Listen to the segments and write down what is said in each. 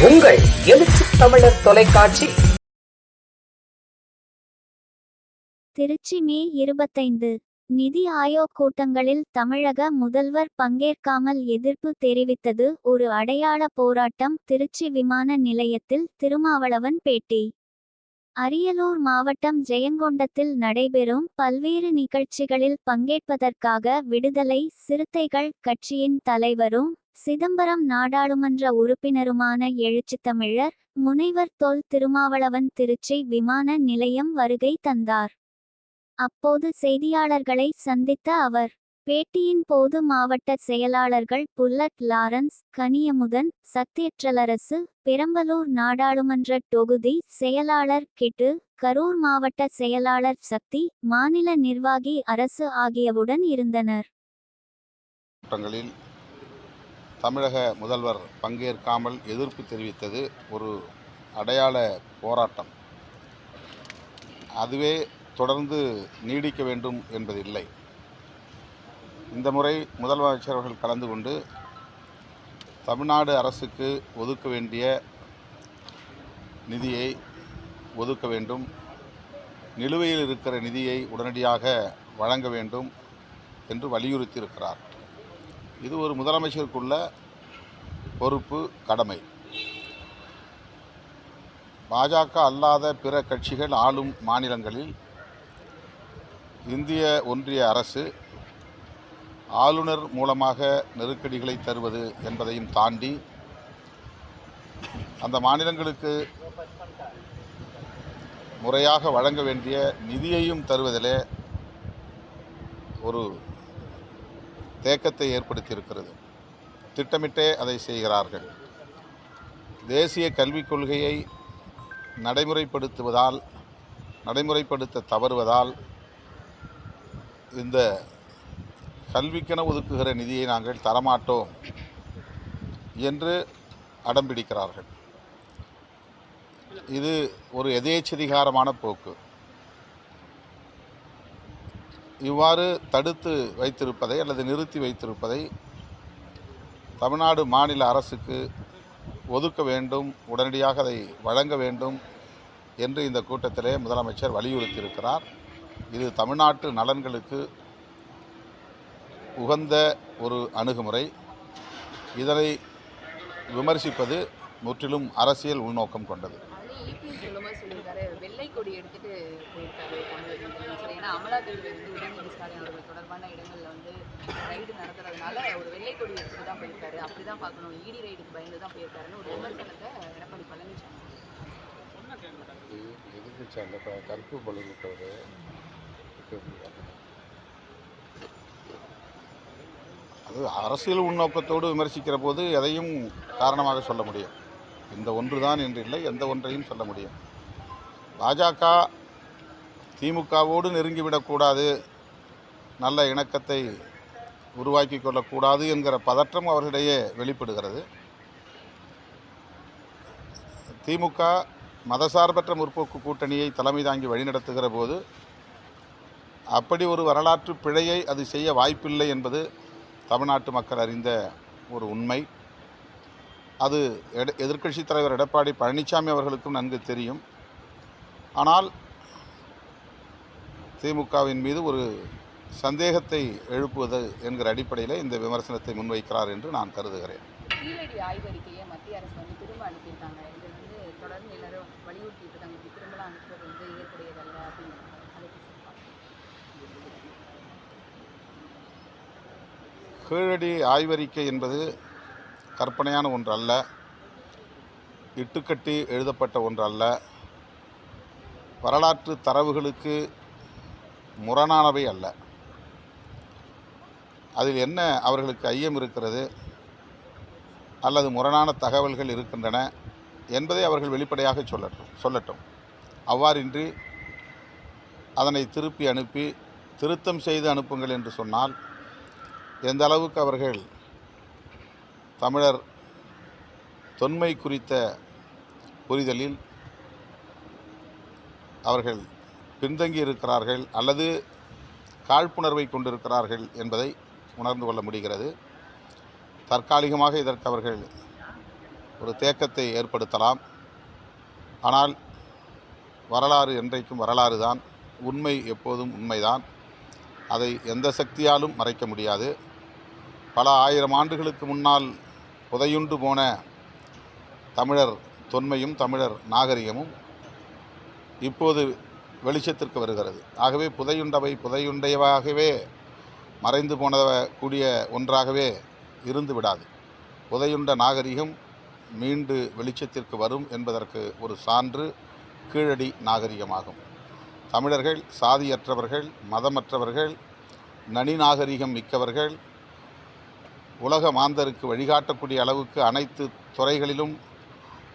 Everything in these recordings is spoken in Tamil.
உங்கள் எழுச்சி தமிழர் தொலைக்காட்சி. திருச்சி மே 25 நிதி ஆயோக் கூட்டங்களில் தமிழக முதல்வர் பங்கேற்காமல் எதிர்ப்பு தெரிவித்தது ஒரு அடையாள போராட்டம். திருச்சி விமான நிலையத்தில் திருமாவளவன் பேட்டி. அரியலூர் மாவட்டம் ஜெயங்கொண்டத்தில் நடைபெறும் பல்வேறு நிகழ்ச்சிகளில் பங்கேற்பதற்காக விடுதலை சிறுத்தைகள் கட்சியின் தலைவரும் சிதம்பரம் நாடாளுமன்ற உறுப்பினருமான எழுச்சித்தமிழர் முனைவர் தொல் திருமாவளவன் திருச்சி விமான நிலையம் வருகை தந்தார். அப்போது செய்தியாளர்களை சந்தித்த அவர், பேட்டியின் போது மாவட்ட செயலாளர்கள் புல்லட் லாரன்ஸ், கனியமுதன், சத்தியற்றலரசு, பெரம்பலூர் நாடாளுமன்ற தொகுதி செயலாளர் கிட்டு, கரூர் மாவட்ட செயலாளர் சக்தி, மாநில நிர்வாகி அரசு ஆகியவுடன் இருந்தனர். தமிழக முதல்வர் பங்கேற்காமல் எதிர்ப்பு தெரிவித்தது ஒரு அடையாள போராட்டம். அதுவே தொடர்ந்து நீடிக்க வேண்டும் என்பதில்லை. இந்த முறை முதலமைச்சர் அவர்கள் கலந்து கொண்டு தமிழ்நாடு அரசுக்கு ஒதுக்க வேண்டிய நிதியை ஒதுக்க வேண்டும், நிலுவையில் இருக்கிற நிதியை உடனடியாக வழங்க வேண்டும் என்று வலியுறுத்தியிருக்கிறார். இது ஒரு முதலமைச்சருக்குள்ள பொறுப்பு, கடமை. பாஜக அல்லாத பிற கட்சிகள் ஆளும் மாநிலங்களில் இந்திய ஒன்றிய அரசு ஆளுநர் மூலமாக நெருக்கடிகளை தருவது என்பதையும் தாண்டி அந்த மாநிலங்களுக்கு முறையாக வழங்க வேண்டிய நிதியையும் தருவதிலே ஒரு தேக்கத்தை ஏற்படுத்தியிருக்கிறது. திட்டமிட்டே அதை செய்கிறார்கள். தேசிய கல்விக் கொள்கையை நடைமுறைப்படுத்த தவறுவதால் இந்த கல்விக்கென ஒதுக்குகிற நிதியை நாங்கள் தரமாட்டோம் என்று அடம்பிடிக்கிறார்கள். இது ஒரு எதேச்சதிகாரமான போக்கு. இவ்வாறு தடுத்து வைத்திருப்பதை அல்லது நிறுத்தி வைத்திருப்பதை தமிழ்நாடு மாநில அரசுக்கு ஒதுக்க வேண்டும், உடனடியாக அதை வழங்க வேண்டும் என்று இந்த கூட்டத்திலே முதலமைச்சர் வலியுறுத்தியிருக்கிறார். இது தமிழ்நாட்டு நலன்களுக்கு உகந்த ஒரு அணுகுமுறை. இதனை விமர்சிப்பது முற்றிலும் அரசியல் உள்நோக்கம் கொண்டது. வெள்ளை கொடி எடுத்துட்டு போயிருக்காரு தமிழக. ஏன்னா அமலாக்கத்துறை உதயநிதி ஸ்டாலின் அவர்கள் தொடர்பான இடங்களில் ரைடு நடத்துறதுனால ஒரு வெள்ளை கொடி எடுத்துட்டு தான் போயிருக்காரு. அப்படிதான் பார்க்கணும், இடி ரைடுக்கு பயந்து தான் போயிருக்காருன்னு ஒரு விமர்சனத்தை எடப்பாடி பழனிசாமி எதிர்கட்சி அந்த கருப்பு பலூர் அது அரசியல் உள்நோக்கத்தோடு விமர்சிக்கிற போது எதையும் காரணமாக சொல்ல முடியும். இந்த ஒன்று தான் என்று இல்லை, எந்த ஒன்றையும் சொல்ல முடியும். பாஜக திமுகவோடு நெருங்கிவிடக்கூடாது, நல்ல இணக்கத்தை உருவாக்கி கொள்ளக்கூடாது என்கிற பதற்றம் அவர்களிடையே வெளிப்படுகிறது. திமுக மதசார்பற்ற முற்போக்கு கூட்டணியை தலைமை தாங்கி வழிநடத்துகிற போது அப்படி ஒரு வரலாற்று பிழையை அது செய்ய வாய்ப்பில்லை என்பது தமிழ்நாட்டு மக்கள் அறிந்த ஒரு உண்மை. அது எதிர்க்கட்சித் தலைவர் எடப்பாடி பழனிசாமி அவர்களுக்கும் நன்கு தெரியும். ஆனால் திமுகவின் மீது ஒரு சந்தேகத்தை எழுப்புவது என்கிற அடிப்படையில் இந்த விமர்சனத்தை முன்வைக்கிறார் என்று நான் கருதுகிறேன். கீழடி ஆய்வறிக்கையை மத்திய அரசு திரும்ப அனுப்பியிருக்காங்க. இது தொடர்ந்து எல்லாரும் வலியுறுத்திட்டு இருக்காங்க. திரும்பலாம் அனுப்புவது ஏற்புடையதல்ல அப்படின்னு. கீழடி ஆய்வறிக்கை என்பது கற்பனையான ஒன்று அல்ல, இட்டுக்கட்டி எழுதப்பட்ட ஒன்று அல்ல. வரலாற்று தரவுகளுக்கு முரணானவை அல்ல. அதில் என்ன அவர்களுக்கு ஐயம் இருக்கிறது அல்லது முரணான தகவல்கள் இருக்கின்றன என்பதை அவர்கள் வெளிப்படையாக சொல்லட்டும். அவ்வாறின்றி அதனை திருப்பி அனுப்பி திருத்தம் செய்து அனுப்புங்கள் என்று சொன்னால் எந்த அளவுக்கு அவர்கள் தமிழர் தொன்மை குறித்த புரிதலில் அவர்கள் பின்தங்கி இருக்கிறார்கள் அல்லது காழ்ப்புணர்வை கொண்டிருக்கிறார்கள் என்பதை உணர்ந்து கொள்ள முடிகிறது. தற்காலிகமாக இதற்கு அவர்கள் ஒரு தேக்கத்தை ஏற்படுத்தலாம். ஆனால் வரலாறு என்றைக்கும் வரலாறு தான், உண்மை எப்போதும் உண்மைதான். அதை எந்த சக்தியாலும் மறைக்க முடியாது. பல ஆயிரம் ஆண்டுகளுக்கு முன்னால் புதையுண்டு போன தமிழர் தொன்மையும் தமிழர் நாகரிகமும் இப்போது வெளிச்சத்திற்கு வருகிறது. ஆகவே புதையுண்டவை புதையுண்டையவாகவே மறைந்து போன கூடிய ஒன்றாகவே இருந்து விடாது. புதையுண்ட நாகரிகம் மீண்டு வெளிச்சத்திற்கு வரும் என்பதற்கு ஒரு சான்று கீழடி நாகரிகமாகும். தமிழர்கள் சாதியற்றவர்கள், மதமற்றவர்கள், நனி நாகரிகம் மிக்கவர்கள், உலக மாந்தருக்கு வழிகாட்டக்கூடிய அளவுக்கு அனைத்து துறைகளிலும்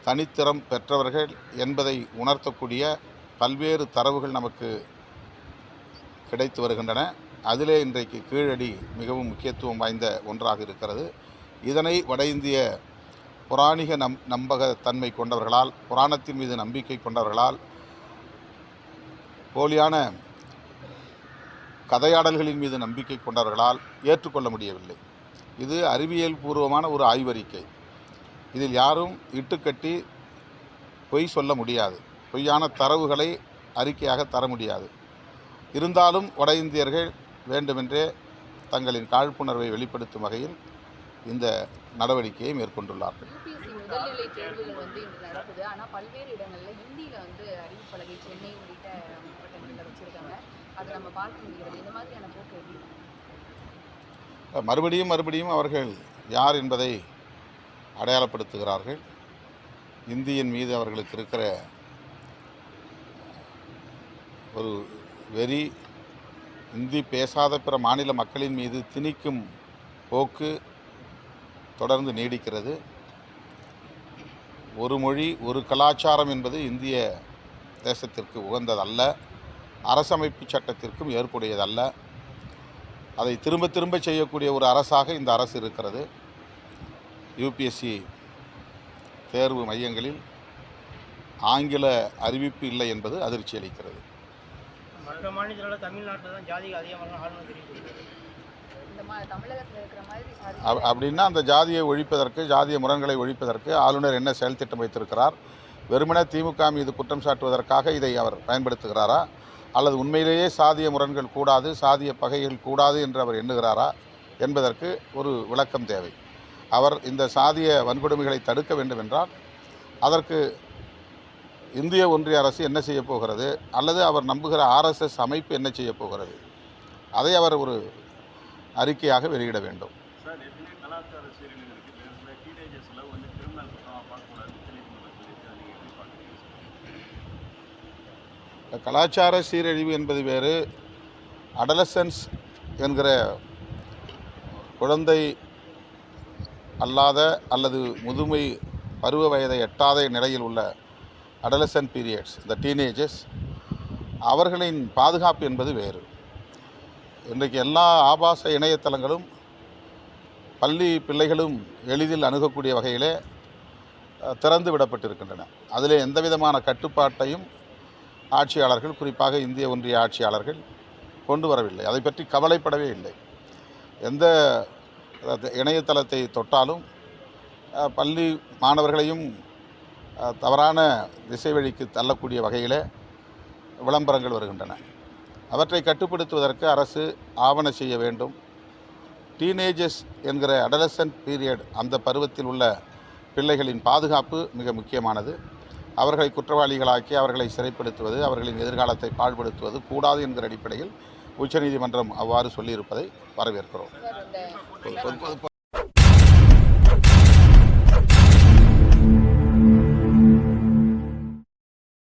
தனித்திறம் பெற்றவர்கள் என்பதை உணர்த்தக்கூடிய பல்வேறு தரவுகள் நமக்கு கிடைத்து வருகின்றன. அதிலே இன்றைக்கு கீழடி மிகவும் முக்கியத்துவம் வாய்ந்த ஒன்றாக இருக்கிறது. இதனை வட இந்திய புராணிக நம்பகத்தன்மை கொண்டவர்களால், புராணத்தின் மீது நம்பிக்கை கொண்டவர்களால், போலியான கதையாடல்களின் மீது நம்பிக்கை கொண்டவர்களால் ஏற்றுக்கொள்ள முடியவில்லை. இது அறிவியல் பூர்வமான ஒரு ஆய்வறிக்கை. இதில் யாரும் இட்டுக்கட்டி பொய் சொல்ல முடியாது. பொய்யான தரவுகளை அறிக்கையாக தர முடியாது. இருந்தாலும் வட இந்தியர்கள் வேண்டுமென்றே தங்களின் காழ்ப்புணர்வை வெளிப்படுத்தும் வகையில் இந்த நடவடிக்கையை மேற்கொண்டுள்ளார்கள். யூபிஎஸ்சி முதல்நிலை தேர்வுகள் வந்து இன்று நடக்குது. ஆனால் பல்வேறு இடங்களில் ஹிந்தியில் வந்து அறிவிப்பலகை சென்னை உள்ளிட்ட மாவட்டங்களில் வச்சுருக்காங்க. அதை நம்ம பார்க்க முடிகிறது. இந்த மாதிரியான போக்கு எப்படி? மறுபடியும் அவர்கள் யார் என்பதை அடையாளப்படுத்துகிறார்கள். இந்தியின் மீது அவர்களுக்கு இருக்கிற ஒரு வெறி, இந்தி பேசாத பிற மாநில மக்களின் மீது திணிக்கும் போக்கு தொடர்ந்து நீடிக்கிறது. ஒரு மொழி ஒரு கலாச்சாரம் என்பது இந்திய தேசத்திற்கு உகந்ததல்ல, அரசமைப்பு சட்டத்திற்கும் ஏற்புடையதல்ல. அதை திரும்ப செய்யக்கூடிய ஒரு அரசாக இந்த அரசு இருக்கிறது. யூபிஎஸ்சி தேர்வு மையங்களில் ஆங்கில அறிவிப்பு இல்லை என்பது அதிர்ச்சி அளிக்கிறது. மற்ற மாநிலங்களோட தமிழ்நாட்டில் தான் ஜாதிகள் அதிகமாக ஆளுநர் தெரிவிக்கிறது. தமிழகத்தில் இருக்கிற மாதிரி அப்படின்னா அந்த ஜாதியை ஒழிப்பதற்கு, ஜாதிய முரண்களை ஒழிப்பதற்கு ஆளுநர் என்ன செயல் திட்டம் வைத்திருக்கிறார்? வெறுமனே திமுக மீது குற்றம் சாட்டுவதற்காக இதை அவர் பயன்படுத்துகிறாரா? அல்லது உண்மையிலேயே சாதிய முரண்கள் கூடாது, சாதிய பகைகள் கூடாது என்று அவர் எண்ணுகிறாரா என்பதற்கு ஒரு விளக்கம் தேவை. அவர் இந்த சாதிய வன்கொடுமைகளை தடுக்க வேண்டும் என்றால் அதற்கு இந்திய ஒன்றிய அரசு என்ன செய்ய போகிறது, அல்லது அவர் நம்புகிற RSS அமைப்பு என்ன செய்ய போகிறது, அதை அவர் ஒரு அறிக்கையாக வெளியிட வேண்டும். கலாச்சார சீரழிவு என்பது வேறு. அடலசன்ஸ் என்கிற குழந்தை அல்லாத அல்லது முதுமை பருவ வயதை எட்டாத நிலையில் உள்ள அடலசன்ட் பீரியட்ஸ், இந்த டீனேஜர்ஸ், அவர்களின் பாதுகாப்பு என்பது வேறு. இன்றைக்கு எல்லா ஆபாச இணையதளங்களும் பள்ளி பிள்ளைகளும் எளிதில் அணுகக்கூடிய வகையிலே திறந்து விடப்பட்டிருக்கின்றன. அதிலே எந்த விதமான கட்டுப்பாட்டையும் ஆட்சியாளர்கள், குறிப்பாக இந்திய ஒன்றிய ஆட்சியாளர்கள் கொண்டு வரவில்லை. அதை பற்றி கவலைப்படவே இல்லை. எந்த இணையதளத்தை தொட்டாலும் பள்ளி மாணவர்களையும் தவறான திசை வழிக்கு தள்ளக்கூடிய வகையில் விளம்பரங்கள் வருகின்றன. அவற்றை கட்டுப்படுத்துவதற்கு அரசு ஆவண செய்ய வேண்டும். டீனேஜர்ஸ் என்கிற அடலசன்ட் பீரியட், அந்த பருவத்தில் உள்ள பிள்ளைகளின் பாதுகாப்பு மிக முக்கியமானது. அவர்களை குற்றவாளிகளாக்கி அவர்களை சிறைப்படுத்துவது, அவர்களின் எதிர்காலத்தை பாழ்படுத்துவது கூடாது என்கிற அடிப்படையில் உச்சநீதிமன்றம் அவ்வாறு சொல்லியிருப்பதை வரவேற்கிறோம்.